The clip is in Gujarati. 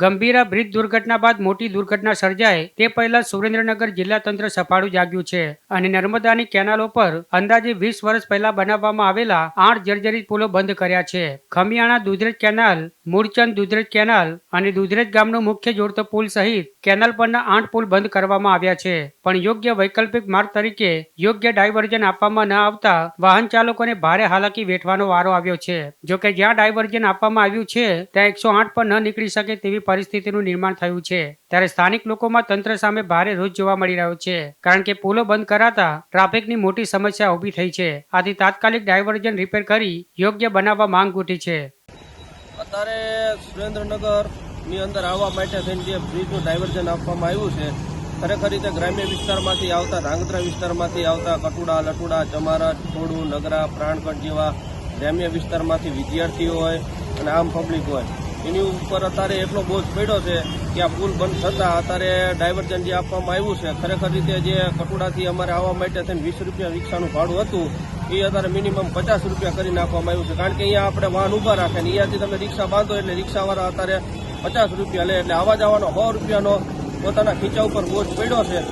ગંભીરા બ્રિજ દુર્ઘટના બાદ મોટી દુર્ઘટના સર્જાય તે પહેલા સુરેન્દ્રનગર જિલ્લા તંત્ર સફાળું જાગ્યું છે અને નર્મદાની કેનાલો પર અંદાજે 20 વર્ષ પહેલા બનાવવામાં આવેલા 8 જર્જરિત પુલો બંધ કર્યા છે. ખમિયાણા દુધરેજ કેનાલ, મૂળચંદ દુધરેજ કેનાલ અને દુધરેજ ગામનો મુખ્ય જોડતો પુલ સહિત કેનાલ પરના 8 પુલ બંધ કરવામાં આવ્યા છે. પણ યોગ્ય વૈકલ્પિક માર્ગ તરીકે યોગ્ય ડાયવર્ઝન આપવામાં ન આવતા વાહન ચાલકોને ભારે હાલાકી વેઠવાનો વારો આવ્યો છે. જોકે જ્યાં ડાયવર્ઝન આપવામાં આવ્યું છે ત્યાં 108 પર ન નીકળી શકે તેવી પરિસ્થિતિનું નિર્માણ થયું છે. ત્યારે સ્થાનિક લોકોમાં તંત્ર સામે ભારે રોષ જોવા મળી રહ્યો છે, કારણ કે પુલો બંધ કરાતા ટ્રાફિકની મોટી સમસ્યા ઊભી થઈ છે. આથી તાત્કાલિક ડાયવર્ઝન રિપેર કરી યોગ્ય બનાવવા માંગ ઉઠી છે. અત્યારે સુરેન્દ્રનગર ની અંદર આવવા માટે થઈને જે બ્રિજનું ડાયવર્ઝન આપવામાં આવ્યું છે, ખરેખર રીતે ગ્રામ્ય વિસ્તારમાંથી આવતા, ધાંગધ્રા વિસ્તારમાંથી આવતા કટુડા, લટુડા, ચમારટ, થોડું, નગરા, પ્રાણગઢ જેવા ગ્રામ્ય વિસ્તારમાંથી વિદ્યાર્થીઓ હોય અને આમ પબ્લિક હોય, એની ઉપર અત્યારે એટલો બોજ પડ્યો છે કે આ પુલ બંધ થતાં અત્યારે ડાયવર્ઝન જે આપવામાં આવ્યું છે, ખરેખર રીતે જે કટુડાથી અમારે આવવા માટે થઈને 20 રૂપિયા રિક્ષાનું ભાડું હતું એ અત્યારે મિનિમમ 50 રૂપિયા કરી નાખવામાં આવ્યું છે. કારણ કે અહીંયા આપણે વાહન ઊભા રાખે ને અહીંયાથી તમે રિક્ષા બાંધો એટલે રિક્ષાવાળા અત્યારે 50 રૂપિયા લે, એટલે આવવા જવાનો 100 રૂપિયાનો પોતાના ખીચા ઉપર બોજ પડ્યો છે.